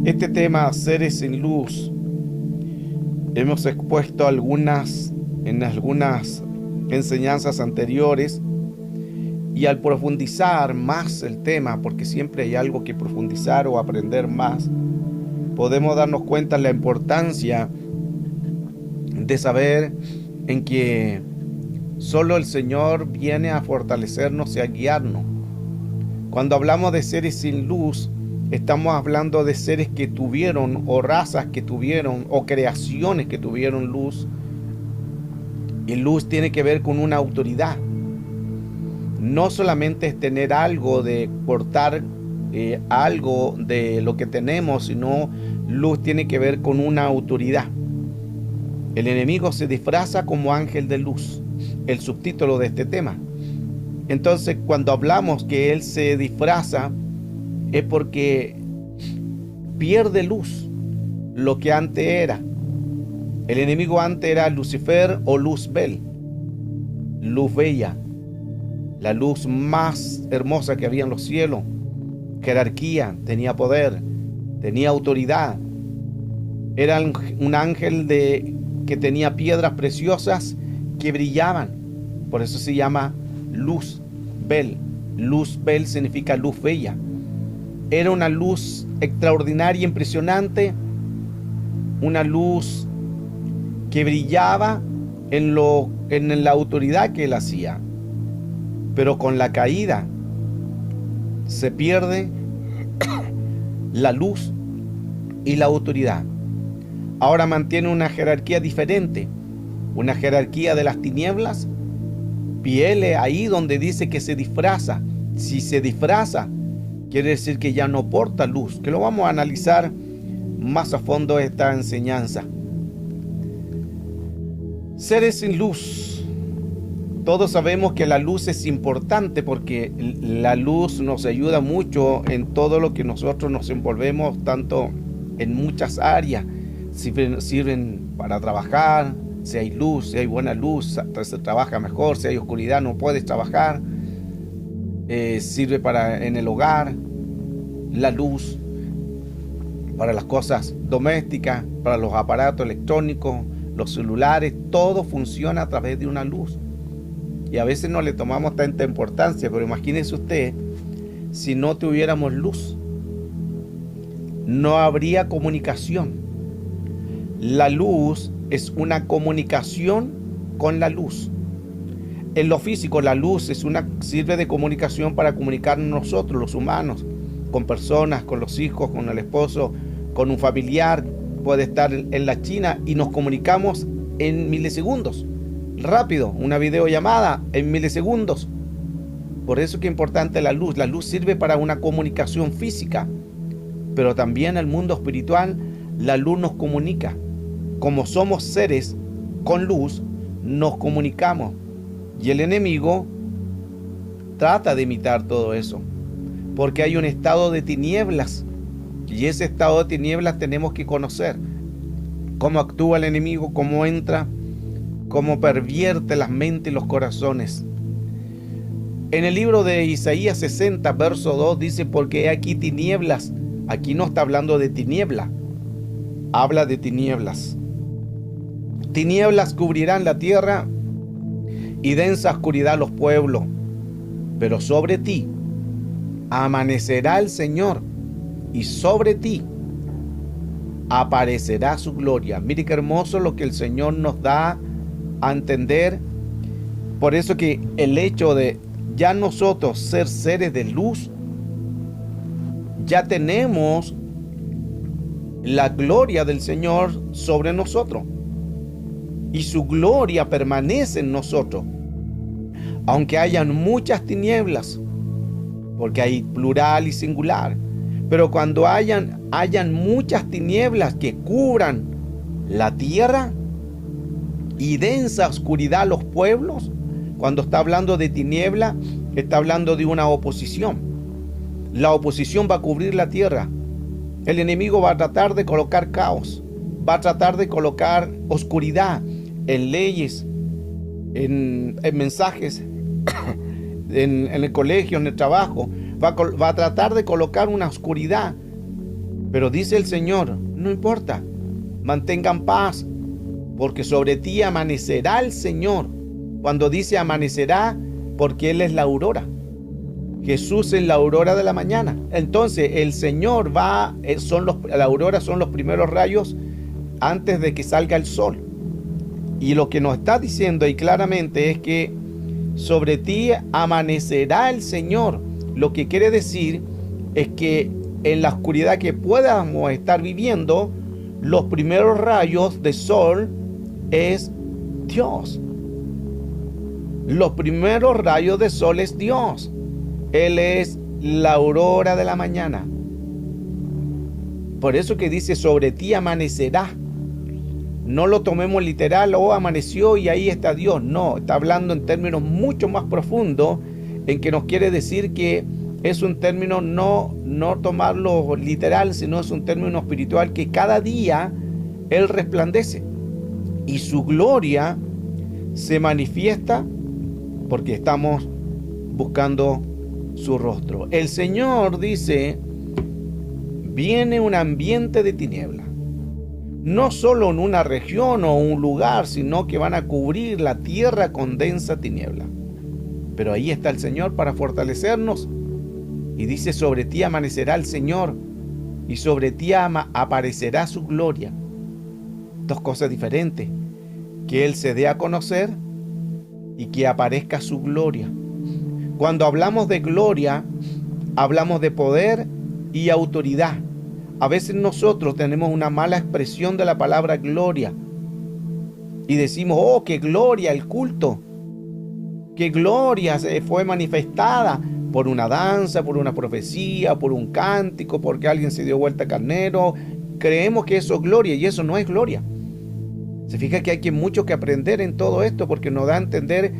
Este tema, seres sin luz, hemos expuesto en algunas enseñanzas anteriores, y al profundizar más el tema, porque siempre hay algo que profundizar o aprender más, podemos darnos cuenta de la importancia de saber en que solo el Señor viene a fortalecernos y a guiarnos. Cuando hablamos de seres sin luz, estamos hablando de seres que tuvieron, o razas que tuvieron, o creaciones que tuvieron luz. Y luz tiene que ver con una autoridad. No solamente es tener algo, de portar algo de lo que tenemos, sino luz tiene que ver con una autoridad. El enemigo se disfraza como ángel de luz, el subtítulo de este tema. Entonces, cuando hablamos que él se disfraza, es porque pierde luz, lo que antes era. El enemigo antes era Lucifer o Luzbel, luz bella, la luz más hermosa que había en los cielos. Jerarquía, tenía poder, tenía autoridad. Era un ángel que tenía piedras preciosas que brillaban. Por eso se llama Luzbel. Luzbel significa luz bella. Era una luz extraordinaria, impresionante, una luz que brillaba en la autoridad que él hacía. Pero con la caída se pierde la luz y la autoridad. Ahora mantiene una jerarquía diferente, una jerarquía de las tinieblas. Piele ahí donde dice que se disfraza. Si se disfraza, quiere decir que ya no porta luz, que lo vamos a analizar más a fondo esta enseñanza. Seres sin luz. Todos sabemos que la luz es importante porque la luz nos ayuda mucho en todo lo que nosotros nos envolvemos, tanto en muchas áreas. Sirven para trabajar, si hay luz, si hay buena luz, se trabaja mejor. Si hay oscuridad, no puedes trabajar. Sirve en el hogar, la luz, para las cosas domésticas, para los aparatos electrónicos, los celulares, todo funciona a través de una luz. Y a veces no le tomamos tanta importancia, pero imagínese usted, si no tuviéramos luz, no habría comunicación. La luz es una comunicación con la luz. En lo físico, la luz sirve de comunicación para comunicarnos nosotros, los humanos, con personas, con los hijos, con el esposo, con un familiar. Puede estar en la China y nos comunicamos en milisegundos. Rápido, una videollamada en milisegundos. Por eso es que es importante la luz. La luz sirve para una comunicación física, pero también al mundo espiritual la luz nos comunica. Como somos seres con luz, nos comunicamos. Y el enemigo trata de imitar todo eso, porque hay un estado de tinieblas, y ese estado de tinieblas tenemos que conocer. Cómo actúa el enemigo, cómo entra, cómo pervierte las mentes y los corazones. En el libro de Isaías 60, verso 2 dice: porque he aquí tinieblas. Aquí no está hablando de tiniebla, habla de tinieblas. Tinieblas cubrirán la tierra y densa oscuridad los pueblos, pero sobre ti amanecerá el Señor, y sobre ti aparecerá su gloria. Mire qué hermoso lo que el Señor nos da a entender. Por eso que el hecho de ya nosotros ser seres de luz, ya tenemos la gloria del Señor sobre nosotros, y su gloria permanece en nosotros, aunque hayan muchas tinieblas, porque hay plural y singular. Pero cuando hayan muchas tinieblas que cubran la tierra y densa oscuridad los pueblos, cuando está hablando de tiniebla, está hablando de una oposición. La oposición va a cubrir la tierra. El enemigo va a tratar de colocar caos, va a tratar de colocar oscuridad en leyes, en mensajes, en el colegio, en el trabajo. Va a tratar de colocar una oscuridad Pero dice el Señor, no importa, mantengan paz, porque sobre ti amanecerá el Señor. Cuando dice amanecerá, porque Él es la aurora. Jesús es la aurora de la mañana. Entonces el Señor la aurora son los primeros rayos antes de que salga el sol. Y lo que nos está diciendo ahí claramente es que sobre ti amanecerá el Señor. Lo que quiere decir es que en la oscuridad que podamos estar viviendo, los primeros rayos de sol es Dios. Los primeros rayos de sol es Dios. Él es la aurora de la mañana. Por eso que dice sobre ti amanecerá. No lo tomemos literal, amaneció y ahí está Dios. No, está hablando en términos mucho más profundos, en que nos quiere decir que es un término no tomarlo literal, sino es un término espiritual, que cada día Él resplandece y su gloria se manifiesta porque estamos buscando su rostro. El Señor dice, viene un ambiente de tiniebla, no solo en una región o un lugar, sino que van a cubrir la tierra con densa tiniebla. Pero ahí está el Señor para fortalecernos. Y dice, sobre ti amanecerá el Señor y sobre ti aparecerá su gloria. Dos cosas diferentes: que Él se dé a conocer y que aparezca su gloria. Cuando hablamos de gloria, hablamos de poder y autoridad. A veces nosotros tenemos una mala expresión de la palabra gloria y decimos, oh, qué gloria el culto, qué gloria se fue manifestada por una danza, por una profecía, por un cántico, porque alguien se dio vuelta carnero. Creemos que eso es gloria y eso no es gloria. Se fija que hay mucho que aprender en todo esto, porque nos da a entender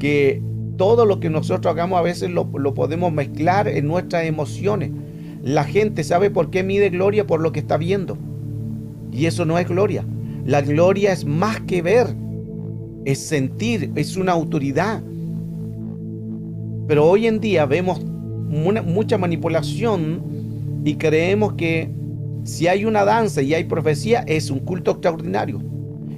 que todo lo que nosotros hagamos a veces lo podemos mezclar en nuestras emociones. La gente sabe por qué mide gloria por lo que está viendo, y eso no es gloria. La gloria es más que ver, es sentir, es una autoridad. Pero hoy en día vemos mucha manipulación y creemos que si hay una danza y hay profecía es un culto extraordinario.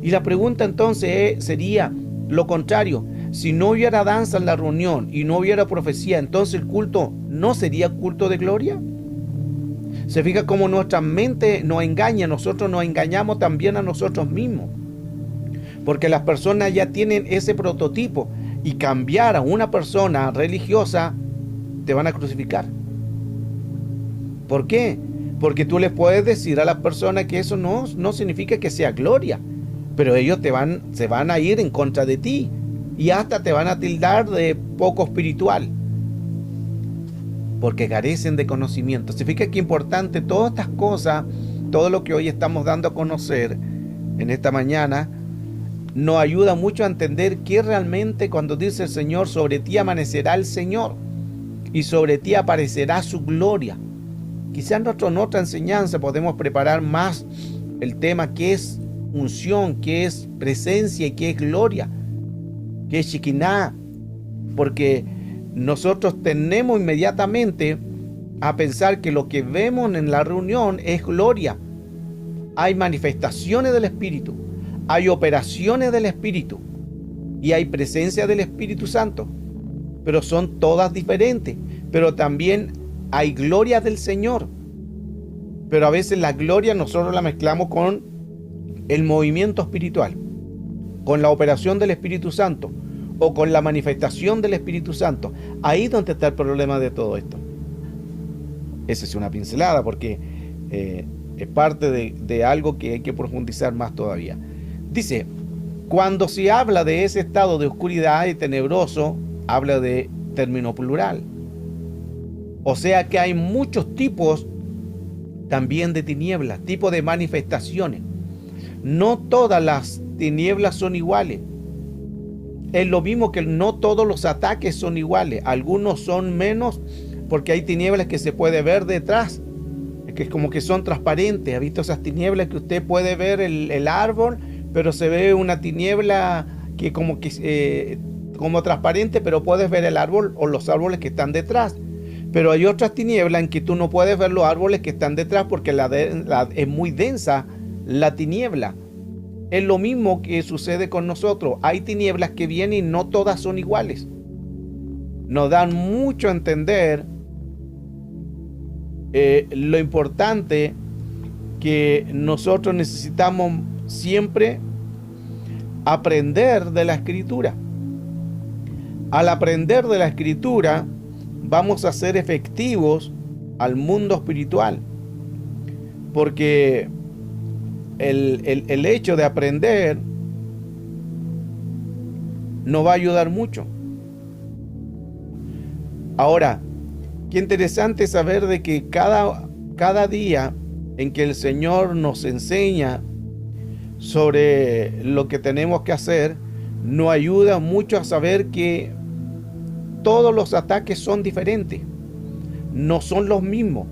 Y la pregunta entonces sería lo contrario: si no hubiera danza en la reunión y no hubiera profecía, entonces el culto no sería culto de gloria. Se fija cómo nuestra mente nos engaña, nosotros nos engañamos también a nosotros mismos, porque las personas ya tienen ese prototipo, y cambiar a una persona religiosa te van a crucificar. ¿Por qué? Porque tú les puedes decir a las personas que eso no significa que sea gloria, pero ellos se van a ir en contra de ti y hasta te van a tildar de poco espiritual, porque carecen de conocimiento. Se fija que importante todas estas cosas, todo lo que hoy estamos dando a conocer en esta mañana, nos ayuda mucho a entender que realmente cuando dice el Señor, sobre ti amanecerá el Señor y sobre ti aparecerá su gloria. Quizás en otra enseñanza podemos preparar más el tema que es unción, que es presencia y que es gloria, que es Shekinah, porque nosotros tenemos inmediatamente a pensar que lo que vemos en la reunión es gloria. Hay manifestaciones del Espíritu, hay operaciones del Espíritu y hay presencia del Espíritu Santo, pero son todas diferentes. Pero también hay gloria del Señor, pero a veces la gloria nosotros la mezclamos con el movimiento espiritual, con la operación del Espíritu Santo o con la manifestación del Espíritu Santo. Ahí es donde está el problema de todo esto. Esa es una pincelada, porque es parte de algo que hay que profundizar más todavía. Dice, cuando se habla de ese estado de oscuridad y tenebroso, habla de término plural. O sea que hay muchos tipos también de tinieblas, tipos de manifestaciones. No todas las tinieblas son iguales. Es lo mismo que no todos los ataques son iguales. Algunos son menos, porque hay tinieblas que se puede ver detrás, que es como que son transparentes. ¿Ha visto esas tinieblas que usted puede ver el árbol, pero se ve una tiniebla que como transparente, pero puedes ver el árbol o los árboles que están detrás? Pero hay otras tinieblas en que tú no puedes ver los árboles que están detrás porque es muy densa la tiniebla. Es lo mismo que sucede con nosotros. Hay tinieblas que vienen y no todas son iguales. Nos dan mucho a entender lo importante que nosotros necesitamos siempre aprender de la Escritura. Al aprender de la Escritura, vamos a ser efectivos al mundo espiritual. Porque el hecho de aprender nos va a ayudar mucho. Ahora, qué interesante saber de que cada día en que el Señor nos enseña sobre lo que tenemos que hacer, nos ayuda mucho a saber que todos los ataques son diferentes, no son los mismos.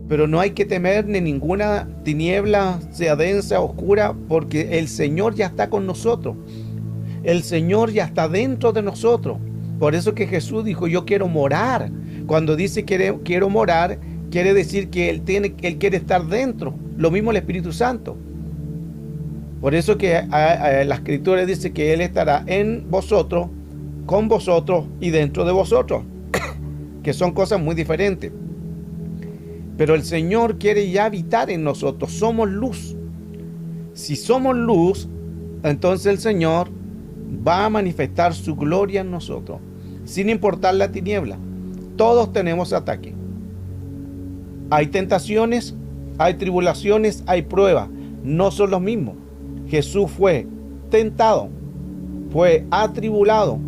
Pero no hay que temer ni ninguna tiniebla, sea densa o oscura, porque el Señor ya está con nosotros. El Señor ya está dentro de nosotros. Por eso que Jesús dijo, yo quiero morar. Cuando dice quiero morar, quiere decir que Él quiere estar dentro. Lo mismo el Espíritu Santo. Por eso que la Escritura dice que Él estará en vosotros, con vosotros y dentro de vosotros. Que son cosas muy diferentes. Pero el Señor quiere ya habitar en nosotros. Somos luz. Si somos luz, entonces el Señor va a manifestar su gloria en nosotros, sin importar la tiniebla. Todos tenemos ataque. Hay tentaciones, hay tribulaciones, hay pruebas. No son los mismos. Jesús fue tentado, fue atribulado.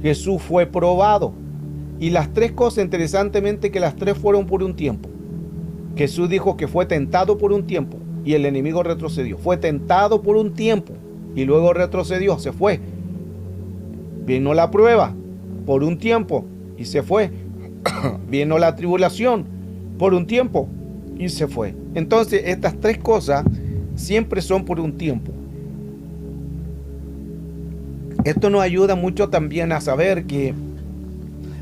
Jesús fue probado. Y las tres cosas, interesantemente, que las tres fueron por un tiempo. Jesús dijo que fue tentado por un tiempo y el enemigo retrocedió. Fue tentado por un tiempo y luego retrocedió, se fue. Vino la prueba por un tiempo y se fue. Vino la tribulación por un tiempo y se fue. Entonces, estas tres cosas siempre son por un tiempo. Esto nos ayuda mucho también a saber que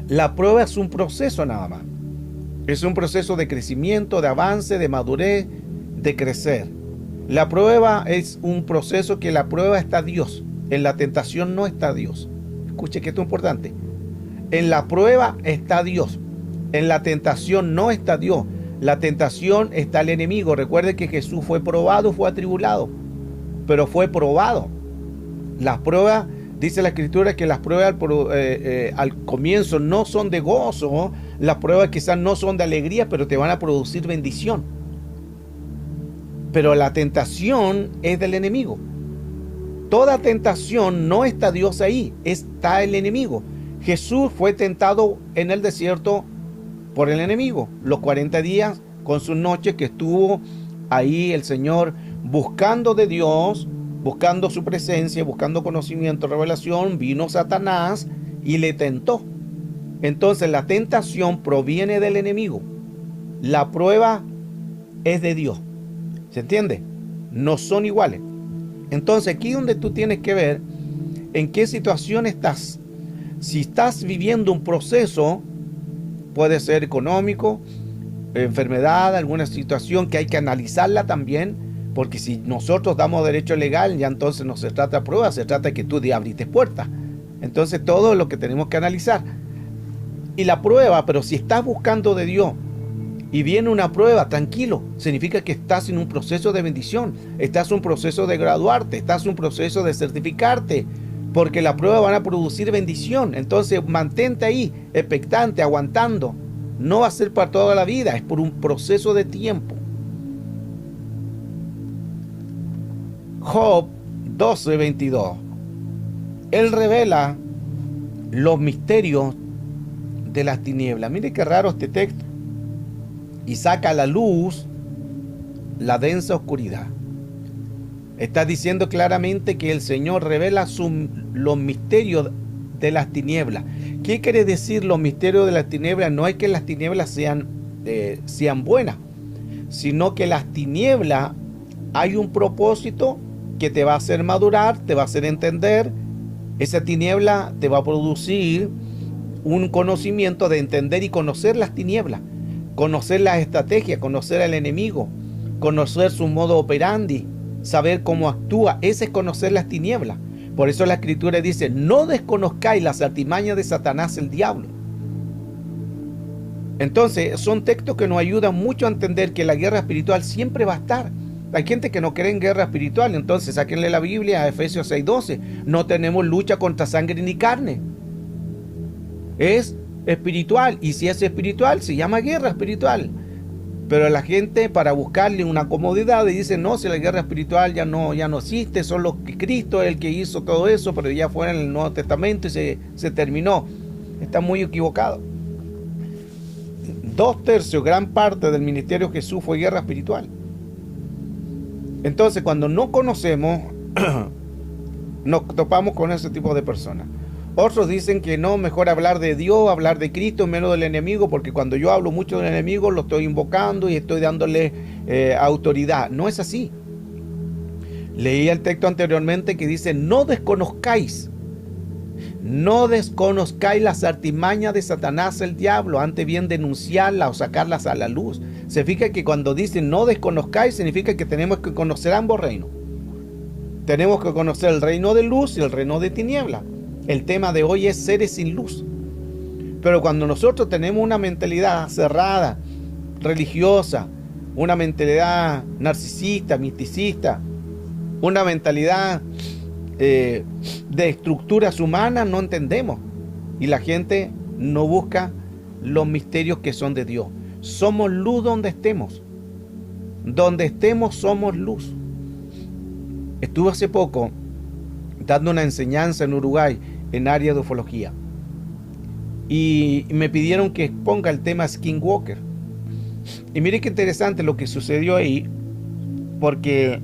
la prueba es un proceso nada más. Es un proceso de crecimiento, de avance, de madurez, de crecer. La prueba es un proceso que la prueba está Dios. En la tentación no está Dios. Escuche que esto es importante. En la prueba está Dios. En la tentación no está Dios. La tentación está el enemigo. Recuerde que Jesús fue probado, fue atribulado, pero fue probado. Las pruebas, dice la Escritura, que las pruebas al comienzo no son de gozo. Las pruebas quizás no son de alegría, pero te van a producir bendición. Pero la tentación es del enemigo. Toda tentación no está Dios ahí, está el enemigo. Jesús fue tentado en el desierto por el enemigo. Los 40 días con sus noches que estuvo ahí el Señor buscando de Dios, buscando su presencia, buscando conocimiento, revelación, vino Satanás y le tentó. Entonces la tentación proviene del enemigo. La prueba es de Dios. ¿Se entiende? No son iguales. Entonces aquí es donde tú tienes que ver en qué situación estás. Si estás viviendo un proceso, puede ser económico, enfermedad, alguna situación que hay que analizarla también. Porque si nosotros damos derecho legal, ya entonces no se trata de prueba, se trata de que tú abriste puertas. Entonces todo es lo que tenemos que analizar. Y la prueba, pero si estás buscando de Dios y viene una prueba, tranquilo, significa que estás en un proceso de bendición, estás en un proceso de graduarte, estás en un proceso de certificarte, porque la prueba van a producir bendición. Entonces mantente ahí, expectante, aguantando. No va a ser para toda la vida, es por un proceso de tiempo. Job 12:22. Él revela los misterios de las tinieblas. Mire qué raro este texto. Y saca a la luz la densa oscuridad. Está diciendo claramente que el Señor revela los misterios de las tinieblas. ¿Qué quiere decir los misterios de las tinieblas? No es que las tinieblas sean buenas, sino que las tinieblas hay un propósito que te va a hacer madurar, te va a hacer entender. Esa tiniebla te va a producir un conocimiento de entender y conocer las tinieblas, conocer las estrategias, conocer al enemigo, conocer su modo operandi, saber cómo actúa. Ese es conocer las tinieblas. Por eso la Escritura dice: no desconozcáis las artimañas de Satanás el diablo. Entonces son textos que nos ayudan mucho a entender que la guerra espiritual siempre va a estar. Hay gente que no cree en guerra espiritual, entonces sáquenle la Biblia a Efesios 6:12. No tenemos lucha contra sangre ni carne. Es espiritual, y si es espiritual se llama guerra espiritual. Pero la gente, para buscarle una comodidad, dice: no, si la guerra espiritual ya no existe, solo que Cristo es el que hizo todo eso, pero ya fue en el Nuevo Testamento y se terminó. Está muy equivocado. 2/3, gran parte del ministerio de Jesús fue guerra espiritual. Entonces, cuando no conocemos, nos topamos con ese tipo de personas. Otros dicen que no, mejor hablar de Dios, hablar de Cristo, menos del enemigo, porque cuando yo hablo mucho del enemigo, lo estoy invocando y estoy dándole autoridad. No es así. Leí el texto anteriormente que dice: no desconozcáis las artimañas de Satanás el diablo, antes bien denunciarlas o sacarlas a la luz. Se fija que cuando dicen no desconozcáis, significa que tenemos que conocer ambos reinos. Tenemos que conocer el reino de luz y el reino de tiniebla. El tema de hoy es seres sin luz. Pero cuando nosotros tenemos una mentalidad cerrada, religiosa, una mentalidad narcisista, misticista, una mentalidad de estructuras humanas, no entendemos. Y la gente no busca los misterios que son de Dios. Somos luz donde estemos. Donde estemos somos luz. Estuve hace poco dando una enseñanza en Uruguay en área de ufología. Y me pidieron que exponga el tema Skinwalker. Y mire qué interesante lo que sucedió ahí, porque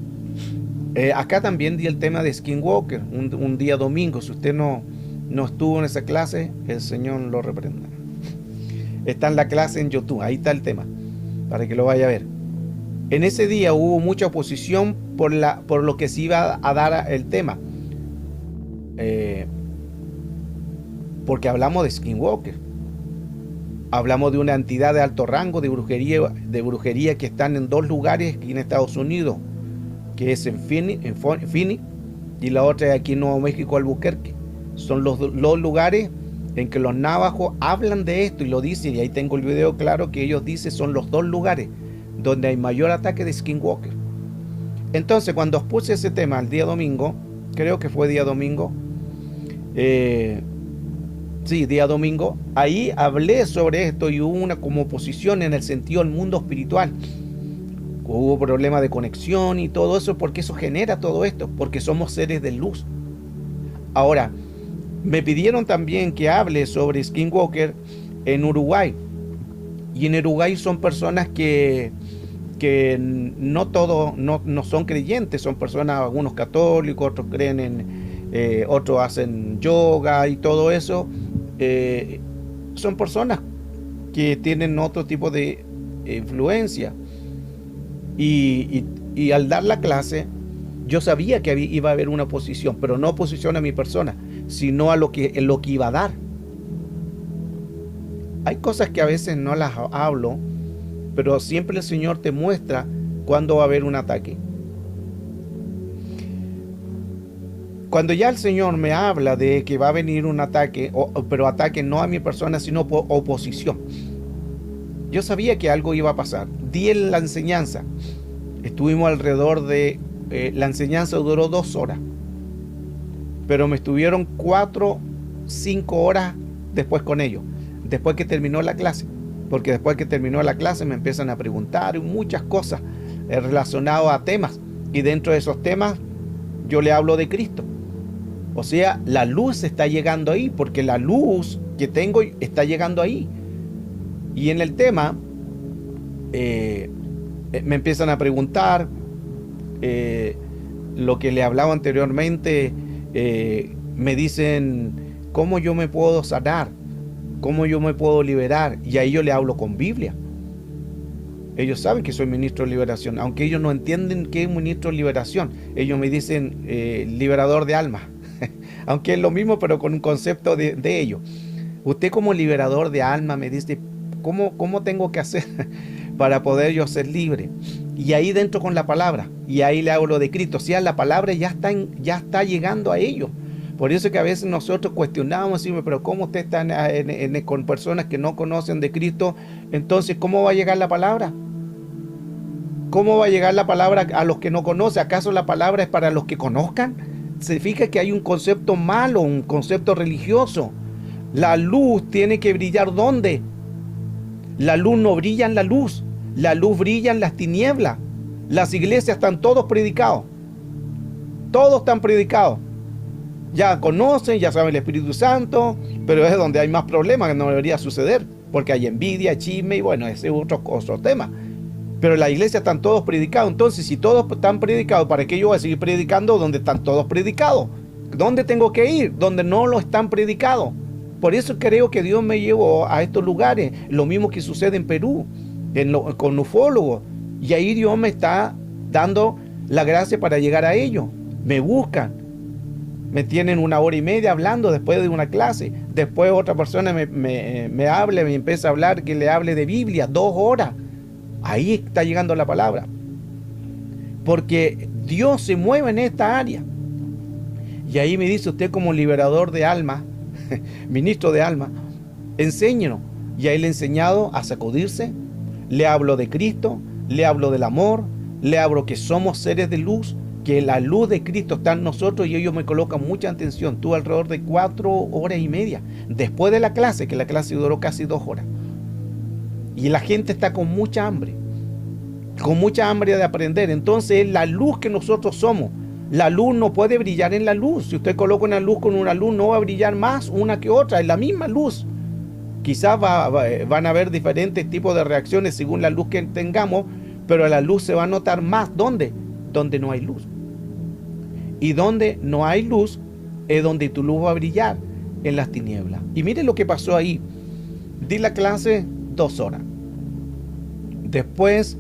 acá también di el tema de Skinwalker un día domingo. Si usted no estuvo en esa clase, el Señor lo reprenda. Está en la clase en YouTube, ahí está el tema, para que lo vaya a ver. En ese día hubo mucha oposición por lo que se iba a dar el tema. Porque hablamos de Skinwalker. Hablamos de una entidad de alto rango de brujería que están en 2 lugares aquí en Estados Unidos, que es en Phoenix, y la otra es aquí en Nuevo México, Albuquerque. Son los lugares en que los navajos hablan de esto y lo dicen, y ahí tengo el video claro que ellos dicen son los 2 lugares donde hay mayor ataque de Skinwalker. Entonces, cuando os puse ese tema el día domingo, creo que fue día domingo, día domingo, ahí hablé sobre esto y hubo una como oposición en el sentido del mundo espiritual. Hubo problemas de conexión y todo eso, porque eso genera todo esto, porque somos seres de luz. Ahora, me pidieron también que hable sobre Skinwalker en Uruguay. Y en Uruguay son personas que no todos no son creyentes, son personas, algunos católicos, otros creen otros hacen yoga y todo eso. Son personas que tienen otro tipo de influencia. Y al dar la clase, yo sabía que iba a haber una oposición, pero no oposición a mi persona, sino a lo que iba a dar. Hay cosas que a veces no las hablo, pero siempre el Señor te muestra cuándo va a haber un ataque. Cuando ya el Señor me habla de que va a venir un ataque, pero ataque no a mi persona, sino por oposición, yo sabía que algo iba a pasar. Di en la enseñanza. Estuvimos alrededor de... la enseñanza duró 2 horas. Pero me estuvieron 4, 5 horas después con ellos. Después que terminó la clase. Porque después que terminó la clase me empiezan a preguntar muchas cosas relacionadas a temas. Y dentro de esos temas yo le hablo de Cristo. O sea, la luz está llegando ahí. Porque la luz que tengo está llegando ahí. Y en el tema me empiezan a preguntar lo que le hablaba anteriormente. Me dicen cómo yo me puedo sanar, cómo yo me puedo liberar, y ahí yo le hablo con Biblia. Ellos saben que soy ministro de liberación, aunque ellos no entienden qué es ministro de liberación. Ellos me dicen liberador de almas, aunque es lo mismo pero con un concepto de ellos. Usted como liberador de alma me dice, ¿cómo tengo que hacer para poder yo ser libre? Y ahí dentro con la palabra, y ahí le hablo de Cristo. O sea, la palabra ya está llegando a ellos. Por eso es que a veces nosotros cuestionamos, decimos, pero ¿cómo usted está con personas que no conocen de Cristo? Entonces, ¿cómo va a llegar la palabra? ¿Cómo va a llegar la palabra a los que no conocen? ¿Acaso la palabra es para los que conozcan? Se fija que hay un concepto malo, un concepto religioso. La luz tiene que brillar ¿dónde? La luz no brilla en la luz brilla en las tinieblas. Las iglesias están todos predicados. Todos están predicados. Ya conocen, ya saben el Espíritu Santo, pero es donde hay más problemas que no debería suceder, porque hay envidia, chisme y bueno, ese es otro tema. Pero en la iglesia están todos predicados. Entonces, si todos están predicados, ¿para qué yo voy a seguir predicando donde están todos predicados? ¿Dónde tengo que ir? Donde no lo están predicados. Por eso creo que Dios me llevó a estos lugares. Lo mismo que sucede en Perú, con ufólogos. Y ahí Dios me está dando la gracia para llegar a ellos. Me buscan. Me tienen 1 hora y media hablando después de una clase. Después otra persona me habla, me empieza a hablar, que le hable de Biblia, 2 horas. Ahí está llegando la palabra. Porque Dios se mueve en esta área. Y ahí me dice usted como liberador de alma, ministro de alma, enséñenos. Y ahí le he enseñado a sacudirse. Le hablo de Cristo, le hablo del amor, le hablo que somos seres de luz, que la luz de Cristo está en nosotros y ellos me colocan mucha atención. Tuve alrededor de 4 horas y media después de la clase, que la clase duró casi 2 horas. Y la gente está con mucha hambre de aprender. Entonces la luz que nosotros somos, la luz no puede brillar en la luz. Si usted coloca una luz con una luz, no va a brillar más una que otra, es la misma luz. Quizás van a haber diferentes tipos de reacciones según la luz que tengamos, pero la luz se va a notar más. ¿Dónde? Donde no hay luz. Y donde no hay luz es donde tu luz va a brillar, en las tinieblas. Y mire lo que pasó ahí. Di la clase 2 horas. Después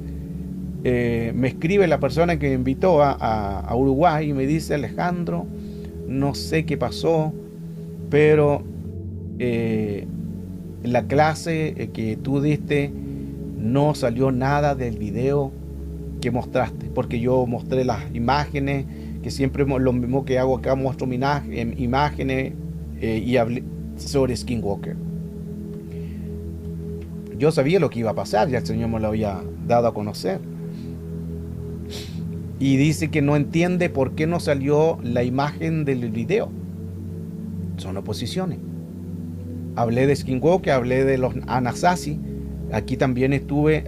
me escribe la persona que me invitó a Uruguay y me dice: Alejandro, no sé qué pasó, pero la clase que tú diste no salió nada del video que mostraste, porque yo mostré las imágenes, que siempre lo mismo que hago acá, muestro imágenes y hablé sobre Skinwalker. Yo sabía lo que iba a pasar, ya el Señor me lo había dado a conocer. Y dice que no entiende por qué no salió la imagen del video. Son oposiciones. Hablé de Skinwalker, hablé de los Anasazi. Aquí también estuve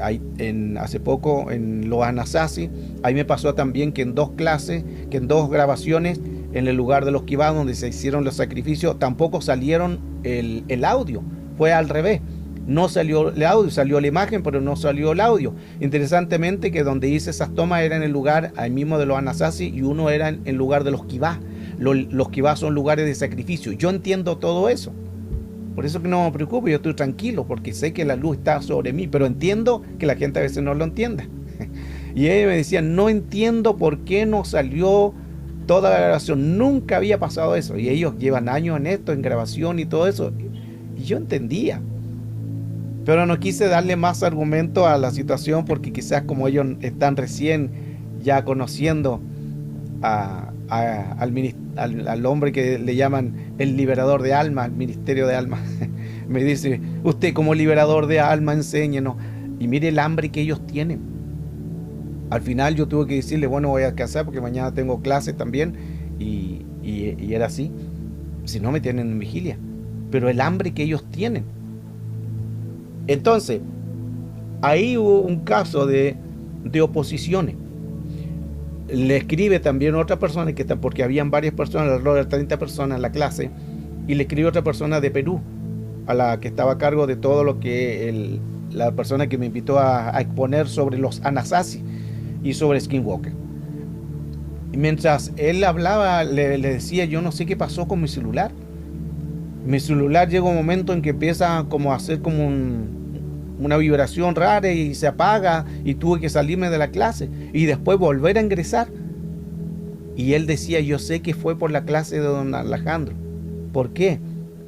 hace poco en los Anasazi. Ahí me pasó también que en 2 clases, que en 2 grabaciones, en el lugar de los Kibá, donde se hicieron los sacrificios, tampoco salieron el audio. Fue al revés. No salió el audio, salió la imagen, pero no salió el audio. Interesantemente que donde hice esas tomas era en el lugar ahí mismo de los Anasazi y uno era en el lugar de los Kibá. Los Kibá son lugares de sacrificio. Yo entiendo todo eso. Por eso que no me preocupo, yo estoy tranquilo, porque sé que la luz está sobre mí, pero entiendo que la gente a veces no lo entienda. Y ellos me decían: no entiendo por qué no salió toda la grabación, nunca había pasado eso. Y ellos llevan años en esto, en grabación y todo eso. Y yo entendía. Pero no quise darle más argumento a la situación, porque quizás como ellos están recién ya conociendo al hombre que le llaman el liberador de alma, el ministerio de alma, me dice: usted como liberador de alma, enséñenos. Y mire el hambre que ellos tienen. Al final yo tuve que decirle: bueno, voy a descansar porque mañana tengo clases también, y era así. Si no, me tienen en vigilia. Pero el hambre que ellos tienen. Entonces, ahí hubo un caso de oposiciones. Le escribe también otra persona, porque habían varias personas, alrededor de 30 personas en la clase, y le escribe otra persona de Perú, a la que estaba a cargo de todo lo que la persona que me invitó a exponer sobre los Anasazi y sobre Skinwalker. Y mientras él hablaba, le decía: yo no sé qué pasó con mi celular. Mi celular llega un momento en que empieza como a hacer como una vibración rara y se apaga, y tuve que salirme de la clase y después volver a ingresar. Y él decía: yo sé que fue por la clase de don Alejandro. ¿Por qué?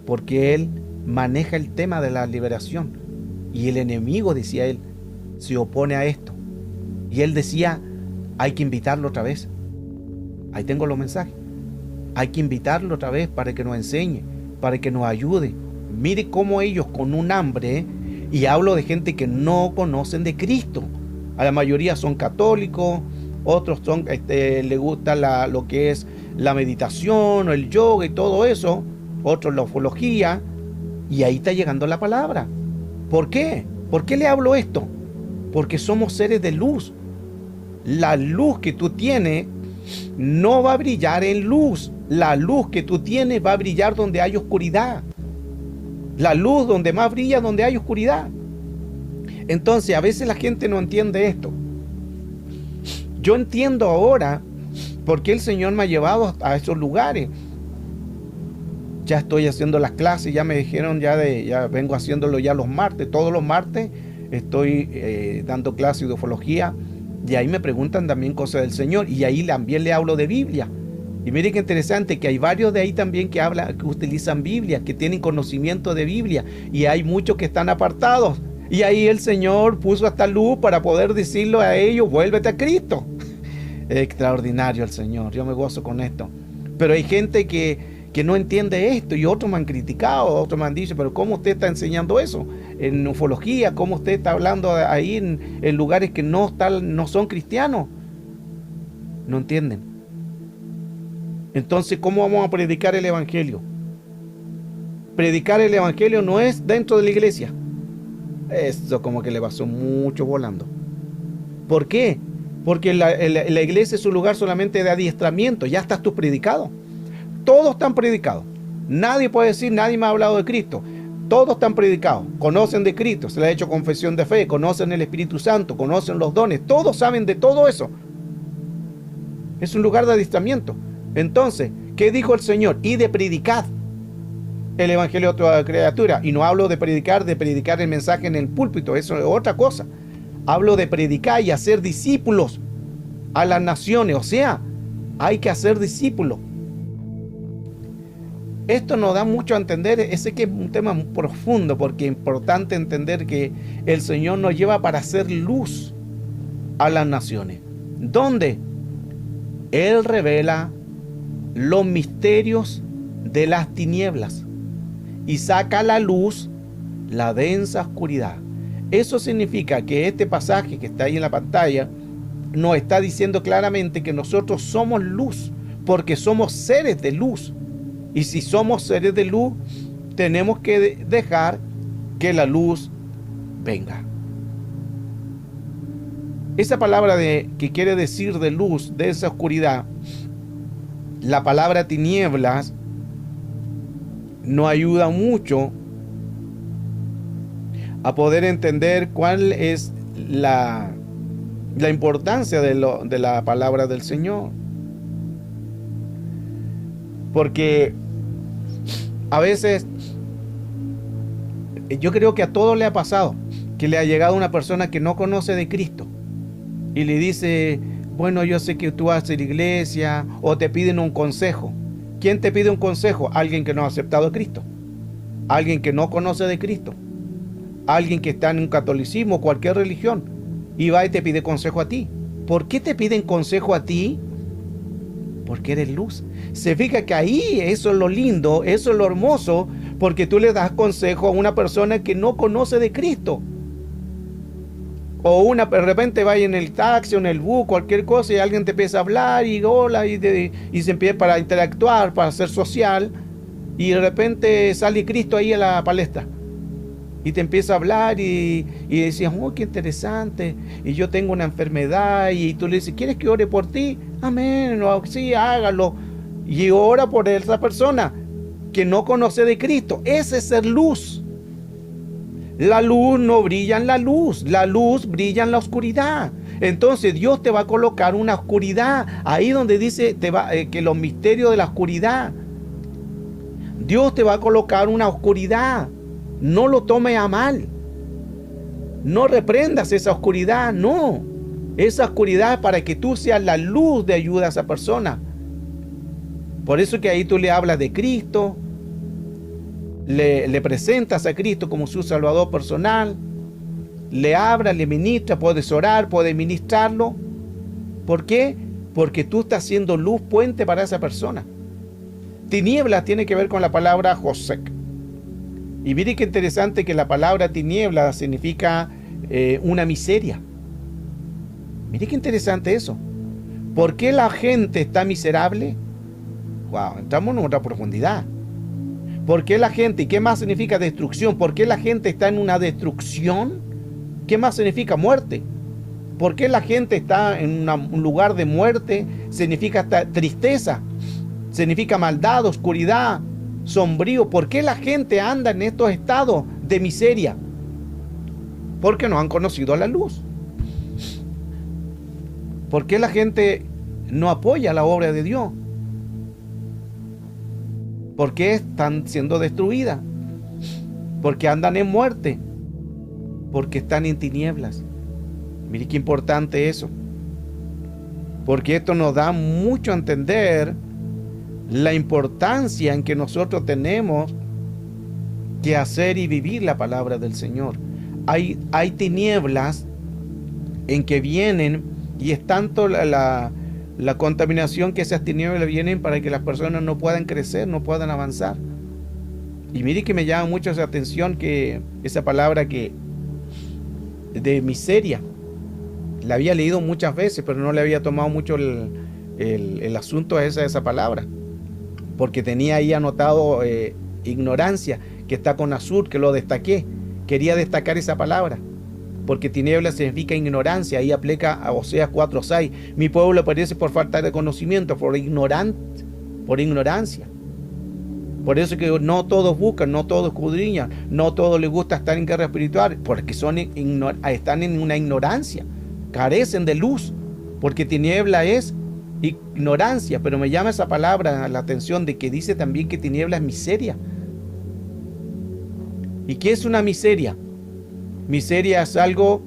Porque él maneja el tema de la liberación. Y el enemigo, decía él, se opone a esto. Y él decía, hay que invitarlo otra vez. Ahí tengo los mensajes. Hay que invitarlo otra vez para que nos enseñe, para que nos ayude. Mire cómo ellos con un hambre, y hablo de gente que no conocen de Cristo. A la mayoría son católicos, otros son, les gusta lo que es la meditación, o el yoga y todo eso, otros la ufología, y ahí está llegando la palabra. ¿Por qué? ¿Por qué le hablo esto? Porque somos seres de luz. La luz que tú tienes no va a brillar en luz. La luz que tú tienes va a brillar donde hay oscuridad. La luz donde más brilla, donde hay oscuridad. Entonces, a veces la gente no entiende esto. Yo entiendo ahora por qué el Señor me ha llevado a esos lugares. Ya estoy haciendo las clases, ya me dijeron, ya vengo haciéndolo ya los martes. Todos los martes estoy dando clases de ufología. Y ahí me preguntan también cosas del Señor. Y ahí también le hablo de Biblia. Y miren qué interesante que hay varios de ahí también que utilizan Biblia, que tienen conocimiento de Biblia. Y hay muchos que están apartados. Y ahí el Señor puso hasta luz para poder decirlo a ellos, vuélvete a Cristo. Extraordinario el Señor, yo me gozo con esto. Pero hay gente que no entiende esto, y otros me han criticado, otros me han dicho, pero ¿cómo usted está enseñando eso en ufología? ¿Cómo usted está hablando ahí en lugares que no son cristianos? No entienden. Entonces, ¿cómo vamos a predicar el Evangelio? Predicar el Evangelio no es dentro de la iglesia. Eso como que le pasó mucho volando. ¿Por qué? Porque la iglesia es un lugar solamente de adiestramiento. Ya estás tú predicado. Todos están predicados. Nadie puede decir, nadie me ha hablado de Cristo. Todos están predicados. Conocen de Cristo. Se les ha hecho confesión de fe. Conocen el Espíritu Santo. Conocen los dones. Todos saben de todo eso. Es un lugar de adiestramiento. Entonces, ¿qué dijo el Señor? Y de predicar el Evangelio a toda criatura. Y no hablo de predicar el mensaje en el púlpito. Eso es otra cosa. Hablo de predicar y hacer discípulos a las naciones. O sea, hay que hacer discípulos. Esto nos da mucho a entender. Sé que es un tema muy profundo, porque es importante entender que el Señor nos lleva para hacer luz a las naciones. ¿Dónde? Él revela los misterios de las tinieblas y saca a la luz la densa oscuridad. Eso significa que este pasaje que está ahí en la pantalla nos está diciendo claramente que nosotros somos luz, porque somos seres de luz. Y si somos seres de luz, tenemos que dejar que la luz venga. Esa palabra que quiere decir de luz, de esa oscuridad, la palabra tinieblas, nos ayuda mucho a poder entender cuál es la importancia de la palabra del Señor. Porque a veces yo creo que a todos le ha pasado que le ha llegado una persona que no conoce de Cristo y le dice, bueno, yo sé que tú vas a la iglesia, o te piden un consejo. ¿Quién te pide un consejo? Alguien que no ha aceptado a Cristo, alguien que no conoce de Cristo, alguien que está en un catolicismo, cualquier religión, y va y te pide consejo a ti. ¿Por qué te piden consejo a ti? Porque eres luz. Se fija que ahí eso es lo lindo, eso es lo hermoso, porque tú le das consejo a una persona que no conoce de Cristo. O de repente vaya en el taxi o en el bus, cualquier cosa, y alguien te empieza a hablar y hola, y se empieza para interactuar, para ser social, y de repente sale Cristo ahí a la palestra. Y te empieza a hablar y decías, oh, qué interesante, y yo tengo una enfermedad, y tú le dices, ¿quieres que ore por ti? Amén, sí, hágalo. Y ora por esa persona que no conoce de Cristo. Ese es ser luz. La luz no brilla en la luz brilla en la oscuridad. Entonces Dios te va a colocar una oscuridad, ahí donde dice que los misterios de la oscuridad. Dios te va a colocar una oscuridad. No lo tome a mal. No reprendas esa oscuridad, no. Esa oscuridad es para que tú seas la luz de ayuda a esa persona. Por eso que ahí tú le hablas de Cristo. le presentas a Cristo como su Salvador personal, le habla, le ministra, puedes orar, puedes ministrarlo. ¿Por qué? Porque tú estás siendo luz, puente para esa persona. Tinieblas tiene que ver con la palabra Josek. Y mire qué interesante que la palabra tiniebla significa una miseria. Mire qué interesante eso. ¿Por qué la gente está miserable? Wow, entramos en otra profundidad. ¿Por qué la gente? ¿Y qué más significa destrucción? ¿Por qué la gente está en una destrucción? ¿Qué más significa muerte? ¿Por qué la gente está en un lugar de muerte? Significa tristeza, significa maldad, oscuridad, sombrío. ¿Por qué la gente anda en estos estados de miseria? Porque no han conocido a la luz. ¿Por qué la gente no apoya la obra de Dios? ¿Por qué están siendo destruidas? Porque andan en muerte. Porque están en tinieblas. Mire qué importante eso. Porque esto nos da mucho a entender la importancia en que nosotros tenemos que hacer y vivir la palabra del Señor. Hay tinieblas en que vienen, y es tanto la contaminación que esas tinieblas vienen para que las personas no puedan crecer, no puedan avanzar. Y mire que me llama mucho esa atención, que esa palabra que de miseria la había leído muchas veces, pero no le había tomado mucho el asunto a esa palabra, porque tenía ahí anotado ignorancia, que está con azul, que lo destaqué. Quería destacar esa palabra, porque tiniebla significa ignorancia. Ahí aplica a Oseas 4:6. Mi pueblo perece por falta de conocimiento, por ignorancia. Por eso que no todos buscan, no todos escudriñan, no todos les gusta estar en guerra espiritual, porque están en una ignorancia, carecen de luz, porque tiniebla es ignorancia. Pero me llama esa palabra la atención de que dice también que tiniebla es miseria. ¿Y qué es una miseria? Miseria es algo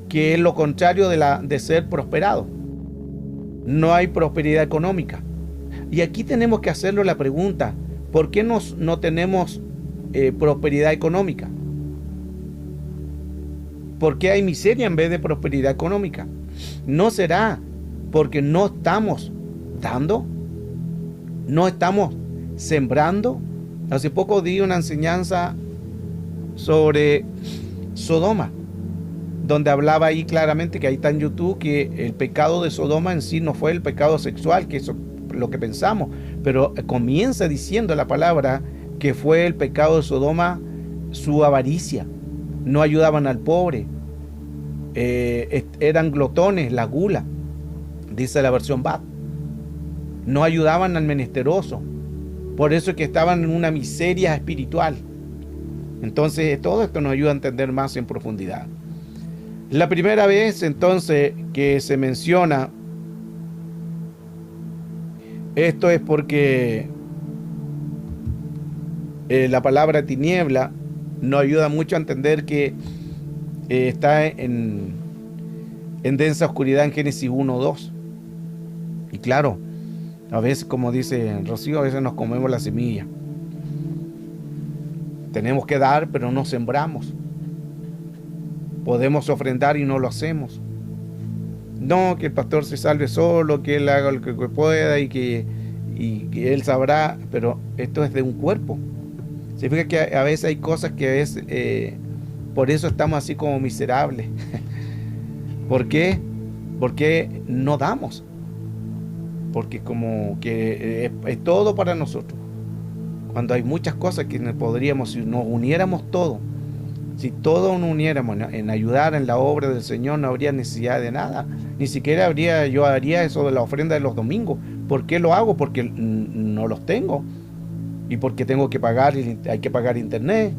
que es lo contrario de ser prosperado. No hay prosperidad económica. Y aquí tenemos que hacernos la pregunta: ¿por qué no tenemos prosperidad económica? ¿Por qué hay miseria en vez de prosperidad económica? ¿No será porque no estamos dando? ¿No estamos sembrando? Hace poco di una enseñanza sobre Sodoma, donde hablaba ahí claramente, que ahí está en YouTube, que el pecado de Sodoma en sí no fue el pecado sexual, que eso es lo que pensamos, pero comienza diciendo la palabra que fue el pecado de Sodoma su avaricia. No ayudaban al pobre, eran glotones, la gula, dice la versión BAT. No ayudaban al menesteroso, por eso es que estaban en una miseria espiritual. Entonces todo esto nos ayuda a entender más en profundidad. La primera vez entonces que se menciona esto es porque la palabra tiniebla nos ayuda mucho a entender que está en densa oscuridad en Génesis 1:2. Y claro, a veces, como dice Rocío, a veces nos comemos la semilla. Tenemos que dar, pero no sembramos. Podemos ofrendar y no lo hacemos. No, que el pastor se salve solo, que él haga lo que pueda y que él sabrá, pero esto es de un cuerpo. Significa que a veces hay cosas que a veces, por eso estamos así como miserables. ¿Por qué? Porque no damos. Porque como que es todo para nosotros. Cuando hay muchas cosas que podríamos, si nos uniéramos todos, si todos nos uniéramos en ayudar en la obra del Señor, no habría necesidad de nada. Ni siquiera yo haría eso de la ofrenda de los domingos. ¿Por qué lo hago? Porque no los tengo. Y porque tengo que pagar, hay que pagar internet.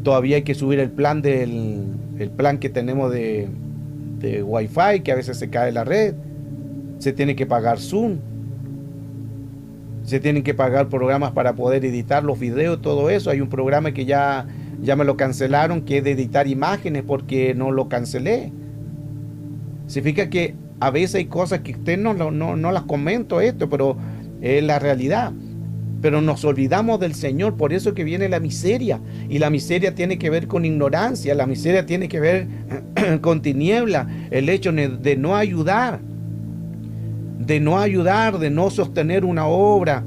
Todavía hay que subir el plan que tenemos de Wi-Fi, que a veces se cae la red. Se tiene que pagar Zoom. Se tienen que pagar programas para poder editar los videos, todo eso. Hay un programa que ya me lo cancelaron, que es de editar imágenes, porque no lo cancelé. Significa que a veces hay cosas que usted no las comento esto, pero es la realidad. pero nos olvidamos del Señor. Por eso que viene la miseria, y la miseria tiene que ver con ignorancia, la miseria tiene que ver con tiniebla, el hecho de no ayudar, de no sostener una obra.